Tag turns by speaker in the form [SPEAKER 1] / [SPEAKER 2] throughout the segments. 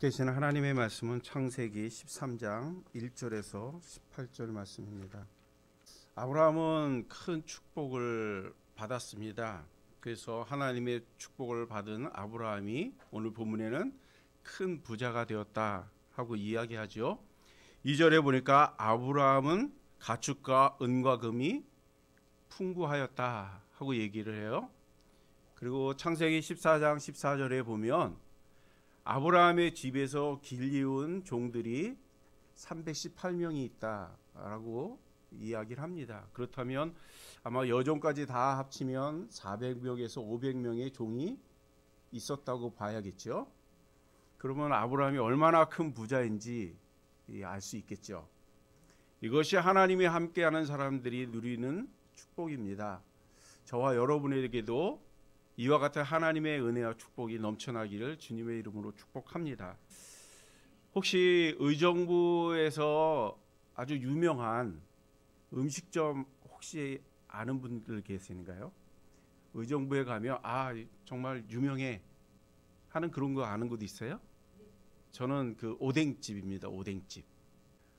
[SPEAKER 1] 되신 하나님의 말씀은 창세기 13장 1절에서 18절 말씀입니다. 아브라함은 큰 축복을 받았습니다. 그래서 하나님의 축복을 받은 아브라함이 오늘 본문에는 큰 부자가 되었다 하고 이야기하죠. 2절에 보니까 아브라함은 가축과 은과 금이 풍부하였다 하고 얘기를 해요. 그리고 창세기 14장 14절에 보면 아브라함의 집에서 길리운 종들이 318명이 있다라고 이야기를 합니다. 그렇다면 아마 여종까지 다 합치면 400명에서 500명의 종이 있었다고 봐야겠죠. 그러면 아브라함이 얼마나 큰 부자인지 알 수 있겠죠. 이것이 하나님이 함께하는 사람들이 누리는 축복입니다. 저와 여러분에게도 이와 같은 하나님의 은혜와 축복이 넘쳐나기를 주님의 이름으로 축복합니다. 혹시 의정부에서 아주 유명한 음식점 혹시 아는 분들 계신가요? 의정부에 가면 정말 유명해 하는 그런 거 아는 곳 있어요? 저는 그 오뎅집입니다.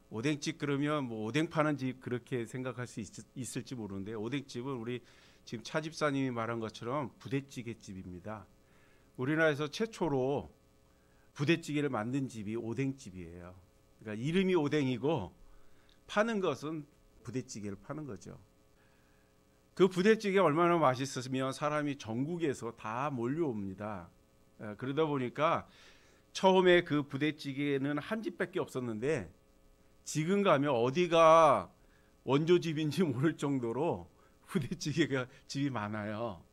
[SPEAKER 1] 오뎅집 그러면 뭐 오뎅 파는 집 그렇게 생각할 수 있을지 모르는데, 오뎅집은 우리 지금 차 집사님이 말한 것처럼 부대찌개집입니다. 우리나라에서 최초로 부대찌개를 만든 집이 오뎅집이에요. 그러니까 이름이 오뎅이고 파는 것은 부대찌개를 파는 거죠. 그 부대찌개가 얼마나 맛있었으면 사람이 전국에서 다 몰려옵니다. 그러다 보니까 처음에 그 부대찌개는 한 집밖에 없었는데 지금 가면 어디가 원조집인지 모를 정도로 부대찌개가 집이 많아요.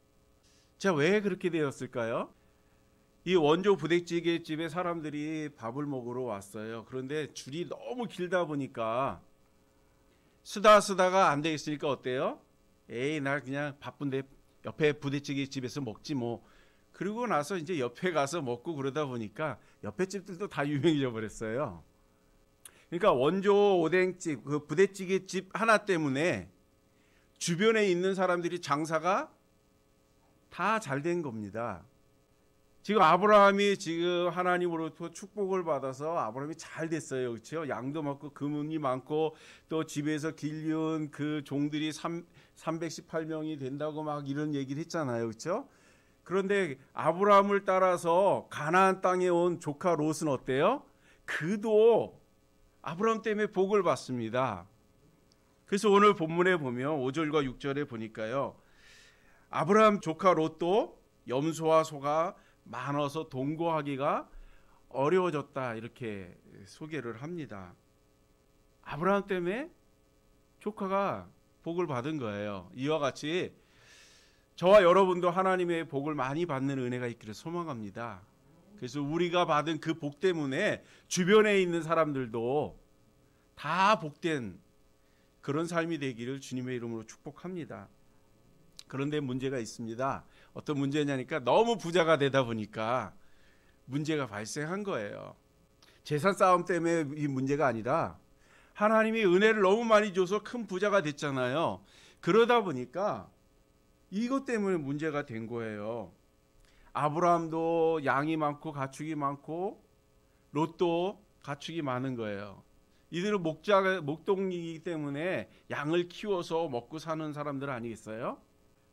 [SPEAKER 1] 자, 왜 그렇게 되었을까요? 이 원조 부대찌개 집에 사람들이 밥을 먹으러 왔어요. 그런데 줄이 너무 길다 보니까 쓰다가 안 되겠으니까 어때요? 나 그냥 바쁜데 옆에 부대찌개 집에서 먹지 뭐. 그러고 나서 이제 옆에 가서 먹고 그러다 보니까 옆에 집들도 다 유명해져 버렸어요. 그러니까 원조 오뎅집, 그 부대찌개 집 하나 때문에 주변에 있는 사람들이 장사가 다 잘 된 겁니다. 지금 아브라함이 지금 하나님으로부터 축복을 받아서 아브라함이 잘 됐어요. 그렇죠? 양도 많고 금은이 많고 또 집에서 길리운 그 종들이 318명이 된다고 막 이런 얘기를 했잖아요. 그렇죠? 그런데 아브라함을 따라서 가나안 땅에 온 조카 롯은 어때요? 그도 아브라함 때문에 복을 받습니다. 그래서 오늘 본문에 보면 5절과 6절에 보니까요, 아브라함 조카 롯도 염소와 소가 많아서 동거하기가 어려워졌다 이렇게 소개를 합니다. 아브라함 때문에 조카가 복을 받은 거예요. 이와 같이 저와 여러분도 하나님의 복을 많이 받는 은혜가 있기를 소망합니다. 그래서 우리가 받은 그 복 때문에 주변에 있는 사람들도 다 복된 그런 삶이 되기를 주님의 이름으로 축복합니다. 그런데 문제가 있습니다. 어떤 문제냐니까 너무 부자가 되다 보니까 문제가 발생한 거예요. 재산 싸움 때문에 이 문제가 아니라 하나님이 은혜를 너무 많이 줘서 큰 부자가 됐잖아요. 그러다 보니까 이것 때문에 문제가 된 거예요. 아브라함도 양이 많고 가축이 많고 롯도 가축이 많은 거예요. 이들은 목동이기 때문에 양을 키워서 먹고 사는 사람들 아니겠어요?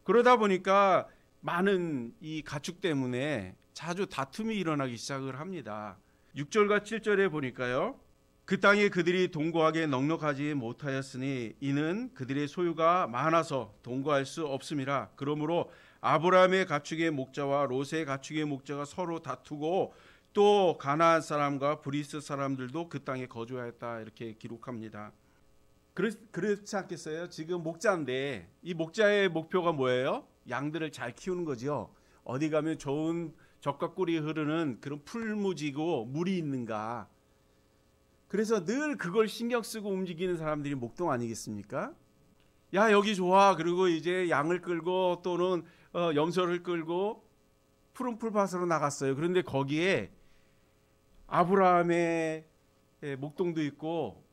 [SPEAKER 1] 그러다 보니까 많은 이 가축 때문에 자주 다툼이 일어나기 시작을 합니다. 6절과 7절에 보니까요, 그 땅에 그들이 동거하기에 넉넉하지 못하였으니 이는 그들의 소유가 많아서 동거할 수 없음이라. 그러므로 아브라함의 가축의 목자와 롯의 가축의 목자가 서로 다투고 또 가나안 사람과 브리스 사람들도 그 땅에 거주하였다 이렇게 기록합니다. 그렇지 않겠어요? 지금 목자인데 이 목자의 목표가 뭐예요? 양들을 잘 키우는 거죠. 어디 가면 좋은 젖과 꿀이 흐르는 그런 풀무지고 물이 있는가. 그래서 늘 그걸 신경 쓰고 움직이는 사람들이 목동 아니겠습니까? 야, 여기 좋아. 그리고 이제 양을 끌고 또는 염소를 끌고 푸른 풀밭으로 나갔어요. 그런데 거기에 아브라함의 목동도 있고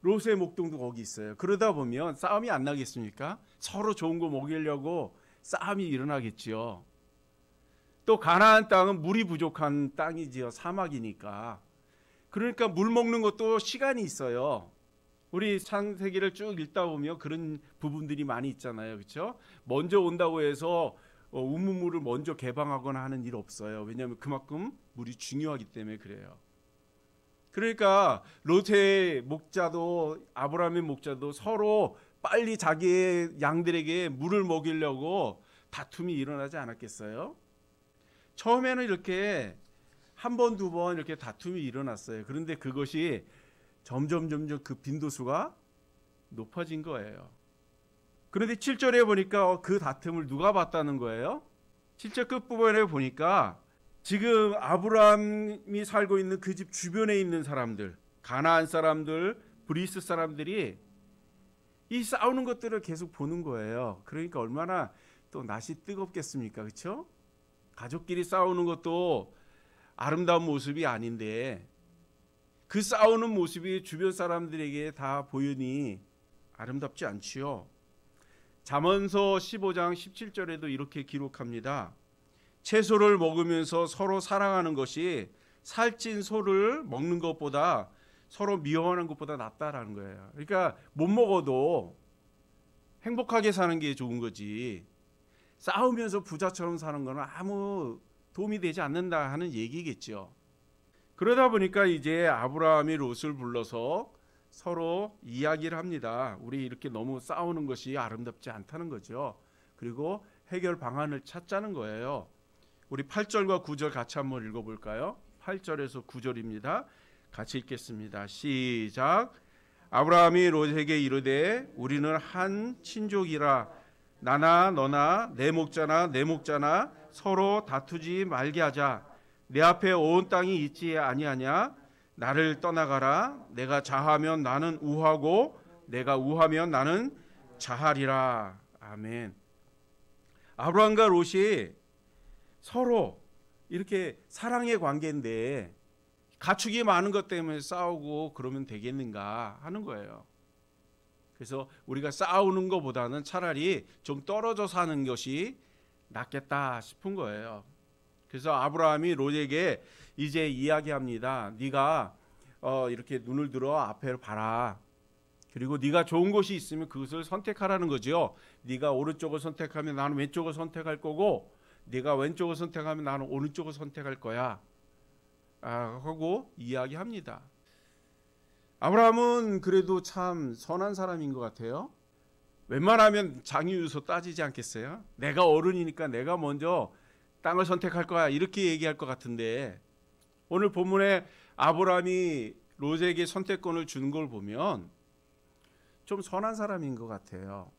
[SPEAKER 1] 롯의 목동도 거기 있어요. 그러다 보면 싸움이 안 나겠습니까? 서로 좋은 거 먹이려고 싸움이 일어나겠죠. 또 가나안 땅은 물이 부족한 땅이지요. 사막이니까. 그러니까 물 먹는 것도 시간이 있어요. 우리 창세기를 쭉 읽다 보면 그런 부분들이 많이 있잖아요. 그렇죠? 먼저 온다고 해서 우물물을 먼저 개방하거나 하는 일 없어요. 왜냐하면 그만큼 물이 중요하기 때문에 그래요. 그러니까 롯의 목자도 아브라함의 목자도 서로 빨리 자기의 양들에게 물을 먹이려고 다툼이 일어나지 않았겠어요? 처음에는 이렇게 한 번, 두 번 이렇게 다툼이 일어났어요. 그런데 그것이 점점 그 빈도수가 높아진 거예요. 그런데 7절에 보니까 그 다툼을 누가 봤다는 거예요? 7절 끝부분에 보니까 지금 아브라함이 살고 있는 그 집 주변에 있는 사람들, 가나안 사람들, 브리스 사람들이 이 싸우는 것들을 계속 보는 거예요. 그러니까 얼마나 또 낯이 뜨겁겠습니까? 그렇죠? 가족끼리 싸우는 것도 아름다운 모습이 아닌데 그 싸우는 모습이 주변 사람들에게 다 보이니 아름답지 않지요. 잠언서 15장 17절에도 이렇게 기록합니다. 채소를 먹으면서 서로 사랑하는 것이 살찐 소를 먹는 것보다 서로 미워하는 것보다 낫다라는 거예요. 그러니까 못 먹어도 행복하게 사는 게 좋은 거지. 싸우면서 부자처럼 사는 거는 아무 도움이 되지 않는다 하는 얘기겠죠. 그러다 보니까 이제 아브라함이 롯을 불러서 서로 이야기를 합니다. 우리 이렇게 너무 싸우는 것이 아름답지 않다는 거죠. 그리고 해결 방안을 찾자는 거예요. 우리 8절과 9절 같이 한번 읽어볼까요? 8절에서 9절입니다. 같이 읽겠습니다. 시작. 아브라함이 롯에게 이르되 우리는 한 친족이라 나나 너나 내 목자나 내 목자나 서로 다투지 말게 하자. 내 앞에 온 땅이 있지 아니하냐? 나를 떠나가라. 내가 자하면 나는 우하고 내가 우하면 나는 자하리라. 아멘. 아브라함과 롯이 서로 이렇게 사랑의 관계인데 가축이 많은 것 때문에 싸우고 그러면 되겠는가 하는 거예요. 그래서 우리가 싸우는 것보다는 차라리 좀 떨어져 사는 것이 낫겠다 싶은 거예요. 그래서 아브라함이 롯에게 이제 이야기합니다. 네가 이렇게 눈을 들어 앞에 봐라. 그리고 네가 좋은 곳이 있으면 그것을 선택하라는 거죠. 네가 오른쪽을 선택하면 나는 왼쪽을 선택할 거고 네가 왼쪽을 선택하면 나는 오른쪽을 선택할 거야. 하고 이야기합니다. 아브라함은 그래도 참 선한 사람인 것 같아요. 웬만하면 장유유서 따지지 않겠어요? 내가 어른이니까 내가 먼저 땅을 선택할 거야 이렇게 얘기할 것 같은데 오늘 본문에 아브라함이 롯에게 선택권을 주는 걸 보면 좀 선한 사람인 것 같아요.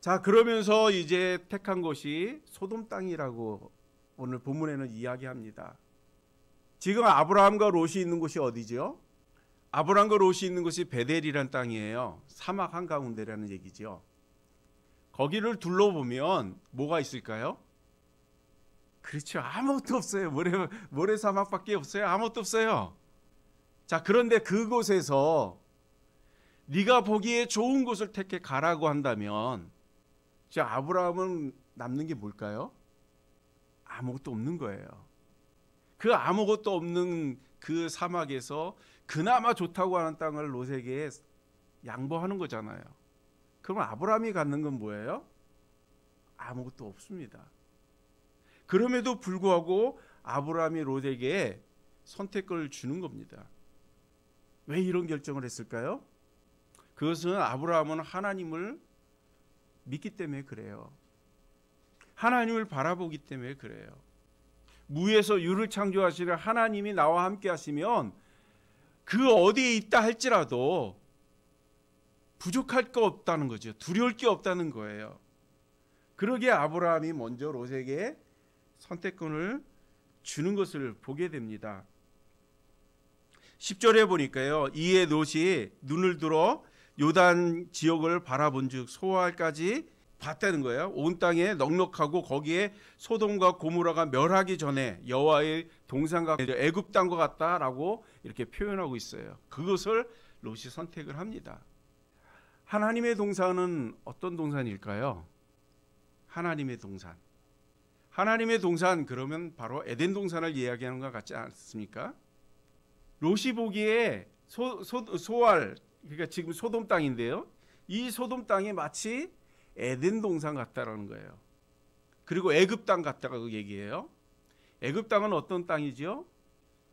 [SPEAKER 1] 자, 그러면서 이제 택한 것이 소돔 땅이라고 오늘 본문에는 이야기합니다. 지금 아브라함과 롯이 있는 곳이 어디죠? 아브라함과 롯이 있는 곳이 베델이란 땅이에요. 사막 한가운데라는 얘기죠. 거기를 둘러보면 뭐가 있을까요? 그렇죠. 아무것도 없어요. 모래 사막밖에 없어요. 아무것도 없어요. 자, 그런데 그곳에서 네가 보기에 좋은 곳을 택해 가라고 한다면 자, 아브라함은 남는 게 뭘까요? 아무것도 없는 거예요. 그 아무것도 없는 그 사막에서 그나마 좋다고 하는 땅을 롯에게 양보하는 거잖아요. 그럼 아브라함이 갖는 건 뭐예요? 아무것도 없습니다. 그럼에도 불구하고 아브라함이 롯에게 선택권을 주는 겁니다. 왜 이런 결정을 했을까요? 그것은 아브라함은 하나님을 믿기 때문에 그래요. 하나님을 바라보기 때문에 그래요. 무에서 유를 창조하시는 하나님이 나와 함께 하시면 그 어디에 있다 할지라도 부족할 거 없다는 거죠. 두려울 게 없다는 거예요. 그러기에 아브라함이 먼저 롯에게 선택권을 주는 것을 보게 됩니다. 10절에 보니까요. 이에 롯이 눈을 들어 요단 지역을 바라본즉 소알까지 봤다는 거예요. 온 땅에 넉넉하고 거기에 소돔과 고모라가 멸하기 전에 여호와의 동산과 애굽 땅과 같다라고 이렇게 표현하고 있어요. 그것을 롯이 선택을 합니다. 하나님의 동산은 어떤 동산일까요? 하나님의 동산. 하나님의 동산 그러면 바로 에덴 동산을 이야기하는 것 같지 않습니까? 롯이 보기에 소알, 그러니까 지금 소돔 땅인데요. 이 소돔 땅이 마치 에덴 동산 같다라는 거예요. 그리고 애굽 땅 같다고 얘기해요. 애굽 땅은 어떤 땅이죠?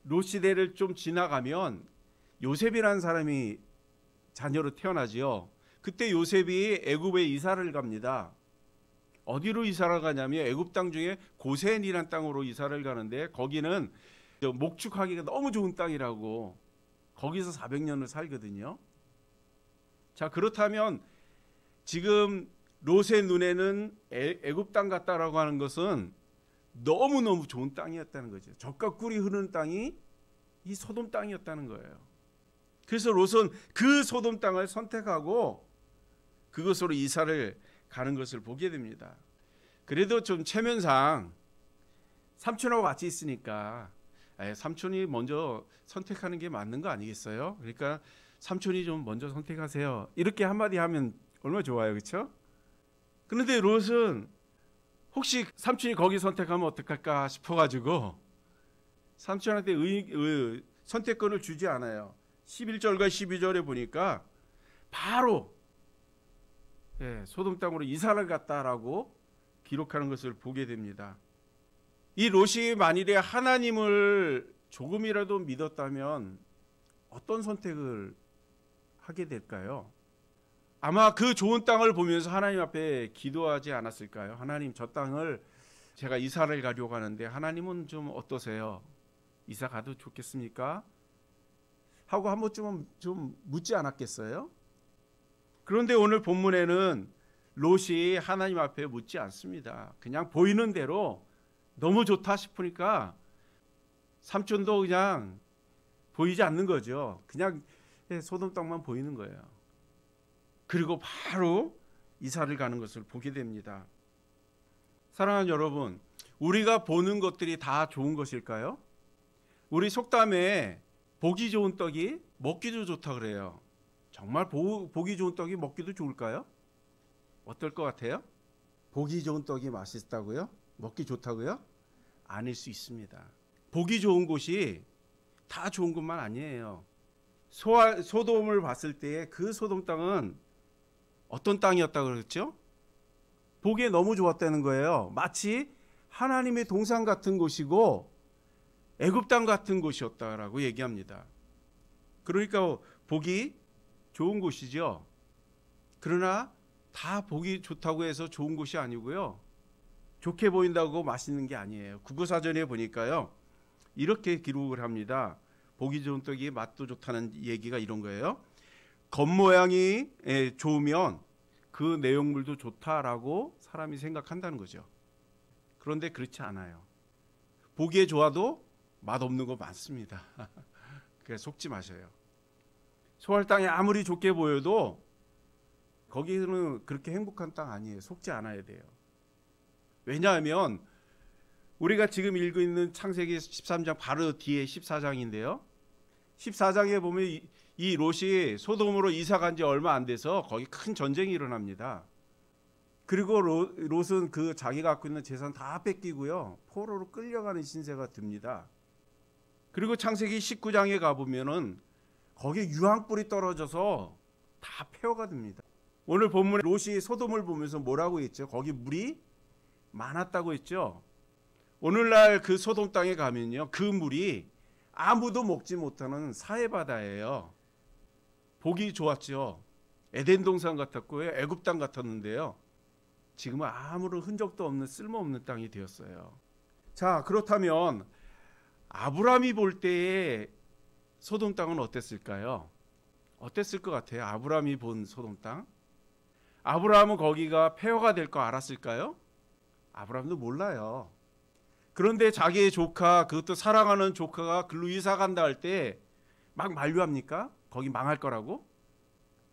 [SPEAKER 1] 롯 시대를 좀 지나가면 요셉이라는 사람이 자녀로 태어나지요. 그때 요셉이 애굽에 이사를 갑니다. 어디로 이사를 가냐면 애굽 땅 중에 고센이라는 땅으로 이사를 가는데 거기는 목축하기가 너무 좋은 땅이라고 거기서 400년을 살거든요. 자, 그렇다면 지금 롯의 눈에는 애굽 땅 같다라고 하는 것은 너무너무 좋은 땅이었다는 거죠. 젖과 꿀이 흐르는 땅이 이 소돔 땅이었다는 거예요. 그래서 롯은 그 소돔 땅을 선택하고 그것으로 이사를 가는 것을 보게 됩니다. 그래도 좀 체면상 삼촌하고 같이 있으니까 삼촌이 먼저 선택하는 게 맞는 거 아니겠어요? 그러니까 삼촌이 좀 먼저 선택하세요. 이렇게 한마디 하면 얼마나 좋아요, 그렇죠? 그런데 롯은 혹시 삼촌이 거기 선택하면 어떡할까 싶어가지고 삼촌한테 선택권을 주지 않아요. 11절과 12절에 보니까 바로 소돔 땅으로 이사를 갔다라고 기록하는 것을 보게 됩니다. 이 롯이 만일에 하나님을 조금이라도 믿었다면 어떤 선택을 하게 될까요? 아마 그 좋은 땅을 보면서 하나님 앞에 기도하지 않았을까요? 하나님, 저 땅을 제가 이사를 가려고 하는데 하나님은 좀 어떠세요? 이사 가도 좋겠습니까? 하고 한 번쯤은 좀 묻지 않았겠어요? 그런데 오늘 본문에는 롯이 하나님 앞에 묻지 않습니다. 그냥 보이는 대로 너무 좋다 싶으니까 삼촌도 그냥 보이지 않는 거죠. 그냥 소돔 땅만 보이는 거예요. 그리고 바로 이사를 가는 것을 보게 됩니다. 사랑하는 여러분, 우리가 보는 것들이 다 좋은 것일까요? 우리 속담에 보기 좋은 떡이 먹기도 좋다 그래요. 정말 보기 좋은 떡이 먹기도 좋을까요? 어떨 것 같아요? 보기 좋은 떡이 맛있다고요? 먹기 좋다고요? 아닐 수 있습니다. 보기 좋은 곳이 다 좋은 것만 아니에요. 소돔을 봤을 때 그 소돔 땅은 어떤 땅이었다고 그랬죠? 보기에 너무 좋았다는 거예요. 마치 하나님의 동산 같은 곳이고 애굽 땅 같은 곳이었다라고 얘기합니다. 그러니까 보기 좋은 곳이죠. 그러나 다 보기 좋다고 해서 좋은 곳이 아니고요. 좋게 보인다고 맛있는 게 아니에요. 국어사전에 보니까요. 이렇게 기록을 합니다. 보기 좋은 떡이 맛도 좋다는 얘기가 이런 거예요. 겉모양이 좋으면 그 내용물도 좋다라고 사람이 생각한다는 거죠. 그런데 그렇지 않아요. 보기에 좋아도 맛없는 거 많습니다. 그래서 속지 마셔요. 소알 땅이 아무리 좋게 보여도 거기는 그렇게 행복한 땅 아니에요. 속지 않아야 돼요. 왜냐하면 우리가 지금 읽고 있는 창세기 13장 바로 뒤에 14장인데요. 14장에 보면 이 롯이 소돔으로 이사 간 지 얼마 안 돼서 거기 큰 전쟁이 일어납니다. 그리고 롯은 그 자기가 갖고 있는 재산 다 뺏기고요. 포로로 끌려가는 신세가 듭니다. 그리고 창세기 19장에 가보면은 거기에 유황불이 떨어져서 다 폐허가 됩니다. 오늘 본문에 롯이 소돔을 보면서 뭐라고 했죠? 거기 물이 많았다고 했죠. 오늘날 그 소돔 땅에 가면요, 그 물이 아무도 먹지 못하는 사해바다예요. 보기 좋았죠. 에덴 동산 같았고요, 애굽 땅 같았는데요. 지금은 아무런 흔적도 없는 쓸모없는 땅이 되었어요. 자, 그렇다면 아브라함이 볼 때의 소돔 땅은 어땠을까요? 어땠을 것 같아요? 아브라함이 본 소돔 땅? 아브라함은 거기가 폐허가 될 거 알았을까요? 아브라함도 몰라요. 그런데 자기의 조카, 그것도 사랑하는 조카가 글로 이사 간다 할 때 막 만류합니까? 거기 망할 거라고?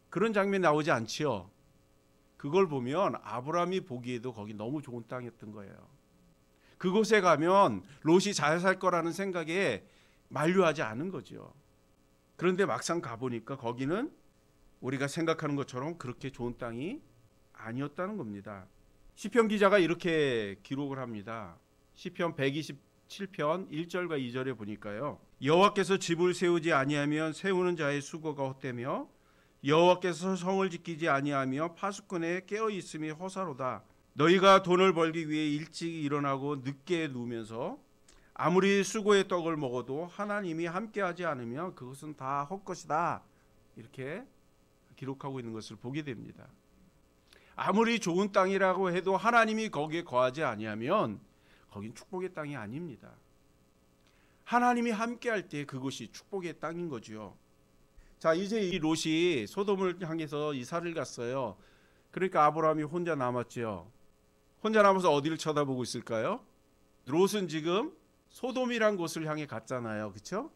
[SPEAKER 1] 그런 장면이 나오지 않지요. 그걸 보면 아브라함이 보기에도 거기 너무 좋은 땅이었던 거예요. 그곳에 가면 롯이 잘 살 거라는 생각에 만류하지 않은 거죠. 그런데 막상 가보니까 거기는 우리가 생각하는 것처럼 그렇게 좋은 땅이 아니었다는 겁니다. 시편 기자가 이렇게 기록을 합니다. 시편 127편 1절과 2절에 보니까요. 여호와께서 집을 세우지 아니하면 세우는 자의 수고가 헛되며 여호와께서 성을 지키지 아니하며 파수꾼의 깨어 있음이 허사로다. 너희가 돈을 벌기 위해 일찍 일어나고 늦게 누우면서 아무리 수고의 떡을 먹어도 하나님이 함께하지 않으면 그것은 다 헛것이다. 이렇게 기록하고 있는 것을 보게 됩니다. 아무리 좋은 땅이라고 해도 하나님이 거기에 거하지 아니하면 거긴 축복의 땅이 아닙니다. 하나님이 함께할 때 그것이 축복의 땅인 거죠. 자, 이제 이 롯이 소돔을 향해서 이사를 갔어요. 그러니까 아브라함이 혼자 남았죠. 혼자 남아서 어디를 쳐다보고 있을까요? 롯은 지금 소돔이란 곳을 향해 갔잖아요. 그렇죠?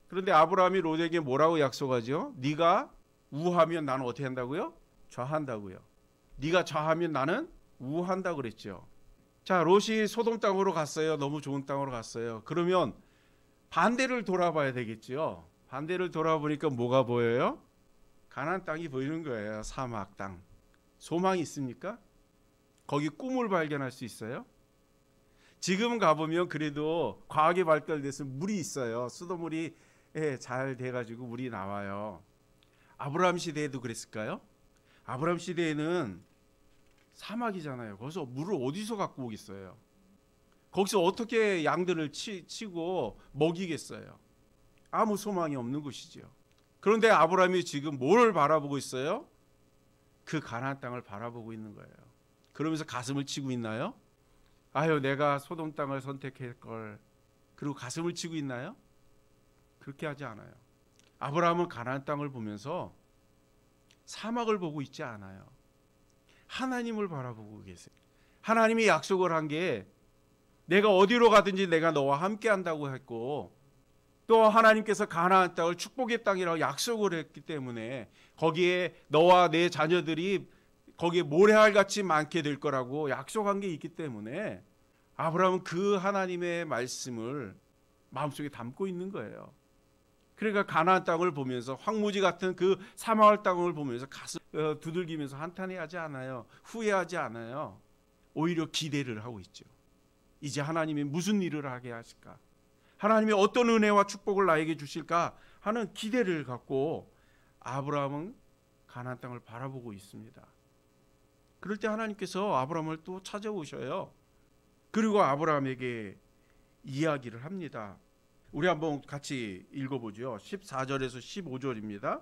[SPEAKER 1] 그런데 아브라함이 롯에게 뭐라고 약속하죠? 네가 우하면 나는 어떻게 한다고요? 좌한다고요. 네가 좌하면 나는 우한다고 그랬죠. 자, 롯이 소돔 땅으로 갔어요. 너무 좋은 땅으로 갔어요. 그러면 반대를 돌아봐야 되겠죠. 반대를 돌아보니까 뭐가 보여요? 가나안 땅이 보이는 거예요. 사막 땅. 소망이 있습니까? 거기 꿈을 발견할 수 있어요? 지금 가보면 그래도 과학이 발달돼서 물이 있어요. 수돗물이 잘 돼가지고 물이 나와요. 아브라함 시대에도 그랬을까요? 아브라함 시대에는 사막이잖아요. 거기서 물을 어디서 갖고 오겠어요? 거기서 어떻게 양들을 치고 먹이겠어요? 아무 소망이 없는 곳이죠. 그런데 아브라함이 지금 뭘 바라보고 있어요? 그 가나안 땅을 바라보고 있는 거예요. 그러면서 가슴을 치고 있나요? 아유, 내가 소돔 땅을 선택할 걸. 그리고 가슴을 치고 있나요? 그렇게 하지 않아요. 아브라함은 가나안 땅을 보면서 사막을 보고 있지 않아요. 하나님을 바라보고 계세요. 하나님이 약속을 한 게 내가 어디로 가든지 내가 너와 함께 한다고 했고, 또 하나님께서 가나안 땅을 축복의 땅이라고 약속을 했기 때문에 거기에 너와 내 자녀들이 거기에 모래알같이 많게 될 거라고 약속한 게 있기 때문에 아브라함은 그 하나님의 말씀을 마음속에 담고 있는 거예요. 그러니까 가나안 땅을 보면서 황무지 같은 그 사막 땅을 보면서 가슴 두들기면서 한탄해하지 않아요. 후회하지 않아요. 오히려 기대를 하고 있죠. 이제 하나님이 무슨 일을 하게 하실까? 하나님이 어떤 은혜와 축복을 나에게 주실까 하는 기대를 갖고 아브라함은 가나안 땅을 바라보고 있습니다. 그럴 때 하나님께서 아브라함을 또 찾아오셔요. 그리고 아브라함에게 이야기를 합니다. 우리 한번 같이 읽어보죠. 14절에서 15절입니다.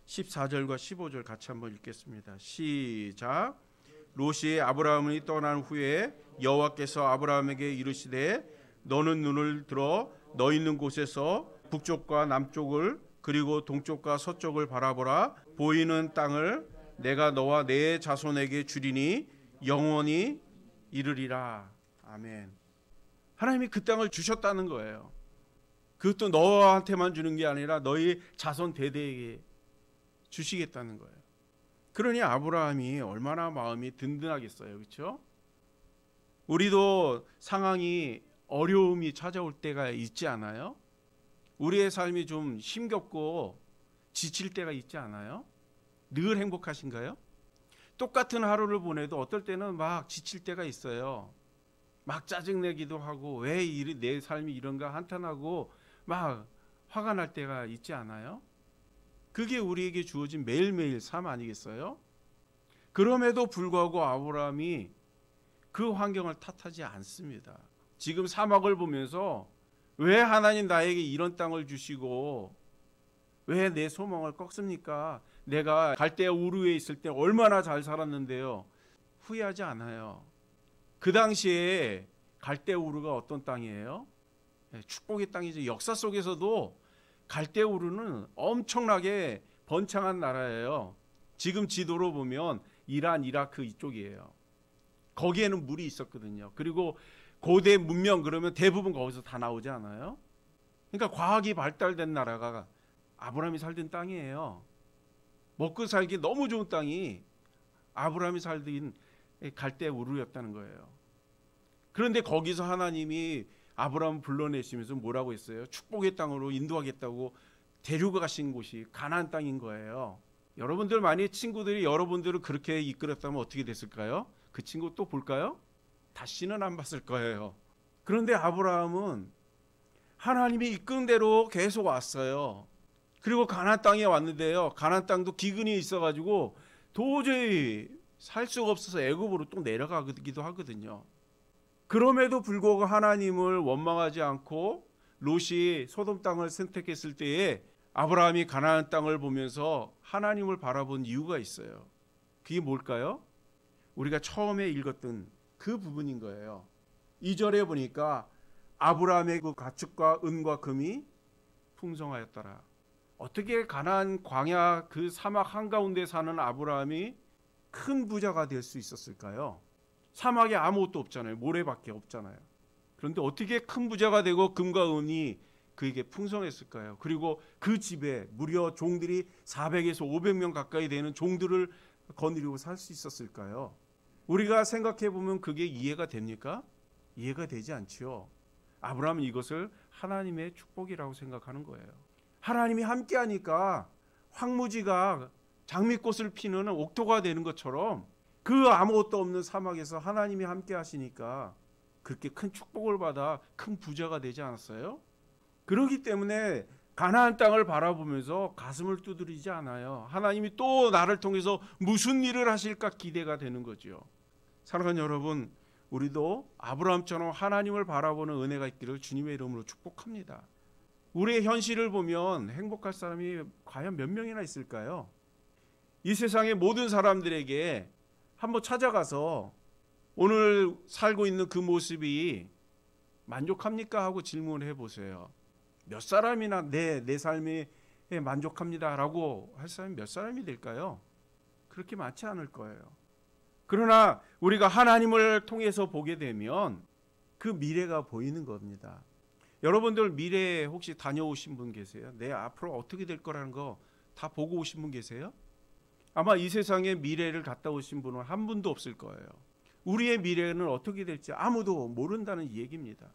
[SPEAKER 1] 14절과 15절 같이 한번 읽겠습니다. 시작. 롯이 아브라함이 떠난 후에 여호와께서 아브라함에게 이르시되 너는 눈을 들어 너 있는 곳에서 북쪽과 남쪽을 그리고 동쪽과 서쪽을 바라보라. 보이는 땅을 내가 너와 내 자손에게 주리니 영원히 이르리라. 아멘. 하나님이 그 땅을 주셨다는 거예요. 그것도 너한테만 주는 게 아니라 너희 자손 대대에게 주시겠다는 거예요. 그러니 아브라함이 얼마나 마음이 든든하겠어요. 그렇죠? 우리도 상황이 어려움이 찾아올 때가 있지 않아요? 우리의 삶이 좀 힘겹고 지칠 때가 있지 않아요? 늘 행복하신가요? 똑같은 하루를 보내도 어떨 때는 막 지칠 때가 있어요. 막 짜증내기도 하고 왜 내 삶이 이런가 한탄하고 막 화가 날 때가 있지 않아요? 그게 우리에게 주어진 매일매일 삶 아니겠어요? 그럼에도 불구하고 아브라함이 그 환경을 탓하지 않습니다. 지금 사막을 보면서 왜 하나님 나에게 이런 땅을 주시고 왜 내 소망을 꺾습니까? 내가 갈대아 우르에 있을 때 얼마나 잘 살았는데요. 후회하지 않아요. 그 당시에 갈대아 우르가 어떤 땅이에요? 축복의 땅이죠. 역사 속에서도 갈대아 우르는 엄청나게 번창한 나라예요. 지금 지도로 보면 이란, 이라크 이쪽이에요. 거기에는 물이 있었거든요. 그리고 고대 문명 그러면 대부분 거기서 다 나오지 않아요? 그러니까 과학이 발달된 나라가 아브라함이 살던 땅이에요. 먹고 살기 너무 좋은 땅이 아브라함이 살던 갈대아 우르였다는 거예요. 그런데 거기서 하나님이 아브라함을 불러내시면서 뭐라고 했어요? 축복의 땅으로 인도하겠다고 데려가신 곳이 가나안 땅인 거예요. 여러분들 만약 친구들이 여러분들을 그렇게 이끌었다면 어떻게 됐을까요? 그 친구 또 볼까요? 다시는 안 봤을 거예요. 그런데 아브라함은 하나님이 이끈 대로 계속 왔어요. 그리고 가나안 땅에 왔는데요. 가나안 땅도 기근이 있어가지고 도저히 살 수가 없어서 애굽으로 또 내려가기도 하거든요. 그럼에도 불구하고 하나님을 원망하지 않고 롯이 소돔 땅을 선택했을 때에 아브라함이 가나안 땅을 보면서 하나님을 바라본 이유가 있어요. 그게 뭘까요? 우리가 처음에 읽었던 그 부분인 거예요. 2절에 보니까 아브라함의 그 가축과 은과 금이 풍성하였더라. 어떻게 가나안 광야 그 사막 한가운데 사는 아브라함이 큰 부자가 될 수 있었을까요? 사막에 아무것도 없잖아요. 모래밖에 없잖아요. 그런데 어떻게 큰 부자가 되고 금과 은이 그에게 풍성했을까요? 그리고 그 집에 무려 종들이 400에서 500명 가까이 되는 종들을 거느리고 살 수 있었을까요? 우리가 생각해 보면 그게 이해가 됩니까? 이해가 되지 않지요. 아브라함은 이것을 하나님의 축복이라고 생각하는 거예요. 하나님이 함께하니까 황무지가 장미꽃을 피는 옥토가 되는 것처럼 그 아무것도 없는 사막에서 하나님이 함께 하시니까 그렇게 큰 축복을 받아 큰 부자가 되지 않았어요? 그렇기 때문에 가나안 땅을 바라보면서 가슴을 두드리지 않아요. 하나님이 또 나를 통해서 무슨 일을 하실까 기대가 되는 거죠. 사랑하는 여러분, 우리도 아브라함처럼 하나님을 바라보는 은혜가 있기를 주님의 이름으로 축복합니다. 우리의 현실을 보면 행복할 사람이 과연 몇 명이나 있을까요? 이 세상의 모든 사람들에게 한번 찾아가서 오늘 살고 있는 그 모습이 만족합니까? 하고 질문을 해보세요. 몇 사람이나 내 삶에 만족합니다 라고 할 사람이 몇 사람이 될까요? 그렇게 많지 않을 거예요. 그러나 우리가 하나님을 통해서 보게 되면 그 미래가 보이는 겁니다. 여러분들 미래에 혹시 다녀오신 분 계세요? 내 앞으로 어떻게 될 거라는 거 다 보고 오신 분 계세요? 아마 이 세상에 미래를 갔다 오신 분은 한 분도 없을 거예요. 우리의 미래는 어떻게 될지 아무도 모른다는 얘기입니다.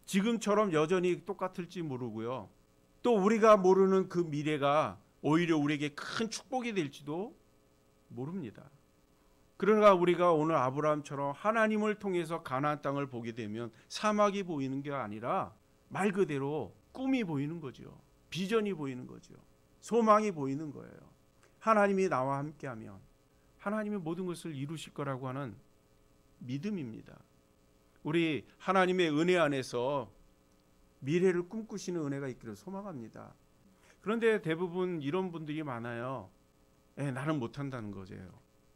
[SPEAKER 1] 지금처럼 여전히 똑같을지 모르고요. 또 우리가 모르는 그 미래가 오히려 우리에게 큰 축복이 될지도 모릅니다. 그러나 우리가 오늘 아브라함처럼 하나님을 통해서 가나안 땅을 보게 되면 사막이 보이는 게 아니라 말 그대로 꿈이 보이는 거죠. 비전이 보이는 거죠. 소망이 보이는 거예요. 하나님이 나와 함께하면 하나님이 모든 것을 이루실 거라고 하는 믿음입니다. 우리 하나님의 은혜 안에서 미래를 꿈꾸시는 은혜가 있기를 소망합니다. 그런데 대부분 이런 분들이 많아요. 나는 못한다는 거죠.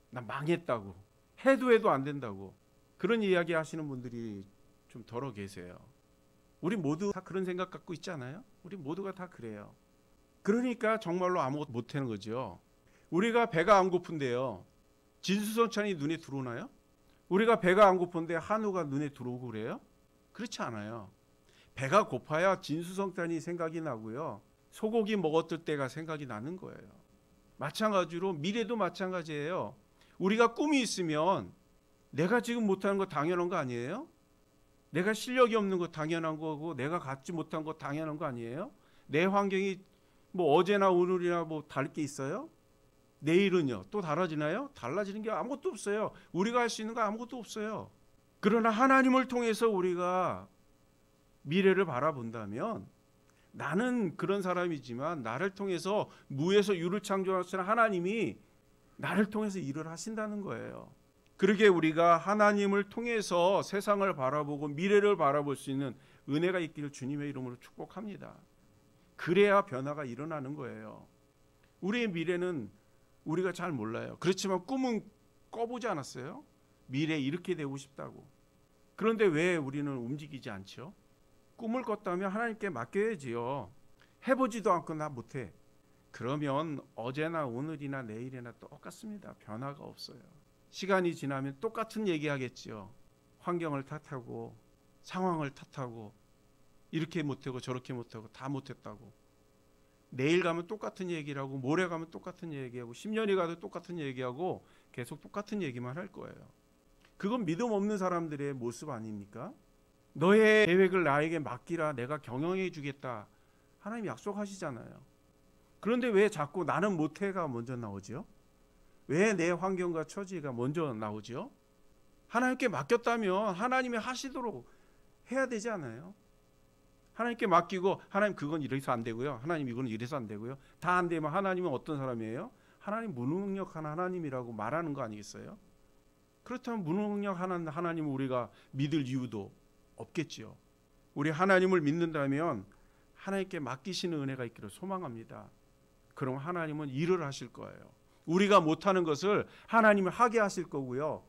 [SPEAKER 1] 난 망했다고. 해도 안 된다고. 그런 이야기 하시는 분들이 좀 덜어 계세요. 우리 모두 다 그런 생각 갖고 있지 않아요? 우리 모두가 다 그래요. 그러니까 정말로 아무것도 못하는 거죠. 우리가 배가 안 고픈데요. 진수성찬이 눈에 들어오나요? 우리가 배가 안 고픈데 한우가 눈에 들어오고 그래요? 그렇지 않아요. 배가 고파야 진수성찬이 생각이 나고요. 소고기 먹었을 때가 생각이 나는 거예요. 마찬가지로 미래도 마찬가지예요. 우리가 꿈이 있으면 내가 지금 못하는 거 당연한 거 아니에요? 내가 실력이 없는 거 당연한 거고 내가 갖지 못한 거 당연한 거 아니에요? 내 환경이 뭐 어제나 오늘이나 뭐 다를 게 있어요? 내일은요? 또 달라지나요? 달라지는 게 아무것도 없어요. 우리가 할 수 있는 거 아무것도 없어요. 그러나 하나님을 통해서 우리가 미래를 바라본다면 나는 그런 사람이지만 나를 통해서 무에서 유를 창조하시는 하나님이 나를 통해서 일을 하신다는 거예요. 그러게 우리가 하나님을 통해서 세상을 바라보고 미래를 바라볼 수 있는 은혜가 있기를 주님의 이름으로 축복합니다. 그래야 변화가 일어나는 거예요. 우리의 미래는 우리가 잘 몰라요. 그렇지만 꿈은 꿔보지 않았어요? 미래에 이렇게 되고 싶다고. 그런데 왜 우리는 움직이지 않죠? 꿈을 꿨다면 하나님께 맡겨야지요. 해보지도 않고 나 못해. 그러면 어제나 오늘이나 내일이나 똑같습니다. 변화가 없어요. 시간이 지나면 똑같은 얘기하겠지요. 환경을 탓하고 상황을 탓하고 이렇게 못하고 저렇게 못하고 다 못했다고. 내일 가면 똑같은 얘기를 하고 모레 가면 똑같은 얘기하고 10년이 가도 똑같은 얘기하고 계속 똑같은 얘기만 할 거예요. 그건 믿음 없는 사람들의 모습 아닙니까? 너의 계획을 나에게 맡기라. 내가 경영해 주겠다. 하나님 약속하시잖아요. 그런데 왜 자꾸 나는 못해가 먼저 나오죠? 왜 내 환경과 처지가 먼저 나오죠? 하나님께 맡겼다면 하나님이 하시도록 해야 되지 않아요? 하나님께 맡기고 하나님 그건 이래서 안 되고요. 하나님 이건 이래서 안 되고요. 다 안 되면 하나님은 어떤 사람이에요? 하나님 무능력한 하나님이라고 말하는 거 아니겠어요? 그렇다면 무능력한 하나님을 우리가 믿을 이유도 없겠지요. 우리 하나님을 믿는다면 하나님께 맡기시는 은혜가 있기를 소망합니다. 그럼 하나님은 일을 하실 거예요. 우리가 못하는 것을 하나님이 하게 하실 거고요.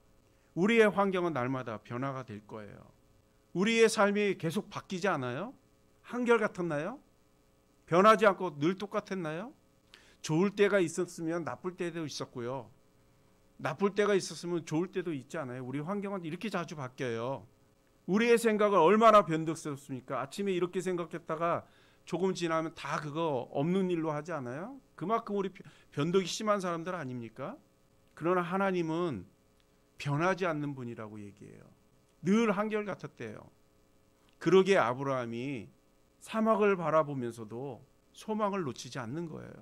[SPEAKER 1] 우리의 환경은 날마다 변화가 될 거예요. 우리의 삶이 계속 바뀌지 않아요? 한결같았나요? 변하지 않고 늘 똑같았나요? 좋을 때가 있었으면 나쁠 때도 있었고요. 나쁠 때가 있었으면 좋을 때도 있지 않아요? 우리 환경은 이렇게 자주 바뀌어요. 우리의 생각은 얼마나 변덕스럽습니까? 아침에 이렇게 생각했다가 조금 지나면 다 그거 없는 일로 하지 않아요? 그만큼 우리 변덕이 심한 사람들 아닙니까? 그러나 하나님은 변하지 않는 분이라고 얘기해요. 늘 한결같았대요. 그러기에 아브라함이 사막을 바라보면서도 소망을 놓치지 않는 거예요.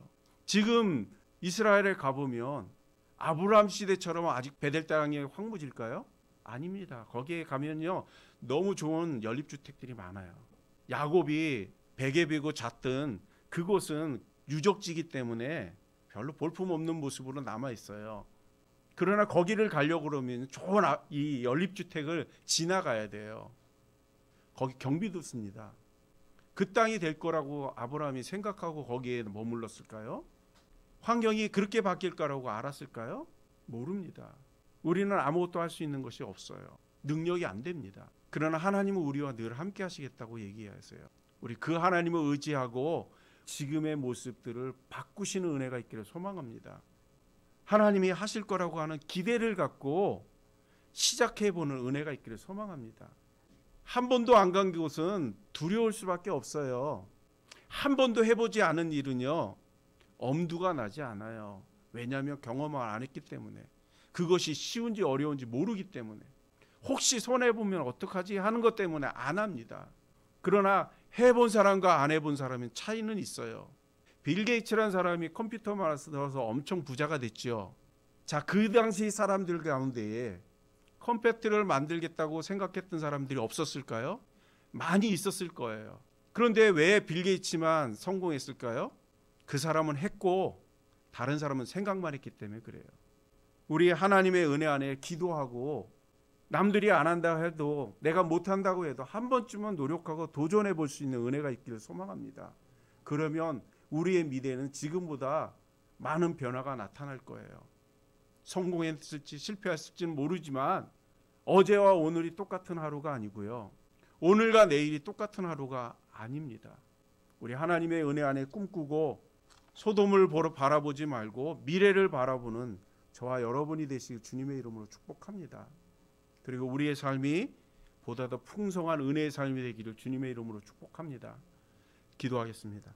[SPEAKER 1] 지금 이스라엘에 가보면 아브라함 시대처럼 아직 베델 땅이 황무질까요? 아닙니다. 거기에 가면요 너무 좋은 연립주택들이 많아요. 야곱이 베개 베고 잤던 그곳은 유적지이기 때문에 별로 볼품없는 모습으로 남아 있어요. 그러나 거기를 가려고 그러면 좋은 이 연립주택을 지나가야 돼요. 거기 경비도 씁니다. 그 땅이 될 거라고 아브라함이 생각하고 거기에 머물렀을까요? 환경이 그렇게 바뀔 거라고 알았을까요? 모릅니다. 우리는 아무것도 할 수 있는 것이 없어요. 능력이 안 됩니다. 그러나 하나님은 우리와 늘 함께 하시겠다고 얘기하세요. 우리 그 하나님을 의지하고 지금의 모습들을 바꾸시는 은혜가 있기를 소망합니다. 하나님이 하실 거라고 하는 기대를 갖고 시작해보는 은혜가 있기를 소망합니다. 한 번도 안 간 곳은 두려울 수밖에 없어요. 한 번도 해보지 않은 일은요 엄두가 나지 않아요. 왜냐하면 경험을 안 했기 때문에, 그것이 쉬운지 어려운지 모르기 때문에, 혹시 손해보면 어떡하지 하는 것 때문에 안 합니다. 그러나 해본 사람과 안 해본 사람은 차이는 있어요. 빌 게이츠라는 사람이 컴퓨터만 써서 엄청 부자가 됐죠. 자, 그 당시 사람들 가운데에 컴퓨터를 만들겠다고 생각했던 사람들이 없었을까요? 많이 있었을 거예요. 그런데 왜 빌 게이츠만 성공했을까요? 그 사람은 했고 다른 사람은 생각만 했기 때문에 그래요. 우리 하나님의 은혜 안에 기도하고 남들이 안 한다 해도, 내가 못한다고 해도 한 번쯤은 노력하고 도전해 볼 수 있는 은혜가 있기를 소망합니다. 그러면 우리의 미래는 지금보다 많은 변화가 나타날 거예요. 성공했을지 실패했을지는 모르지만 어제와 오늘이 똑같은 하루가 아니고요, 오늘과 내일이 똑같은 하루가 아닙니다. 우리 하나님의 은혜 안에 꿈꾸고 소돔을 바라보지 말고 미래를 바라보는 저와 여러분이 되시길 주님의 이름으로 축복합니다. 그리고 우리의 삶이 보다 더 풍성한 은혜의 삶이 되기를 주님의 이름으로 축복합니다. 기도하겠습니다.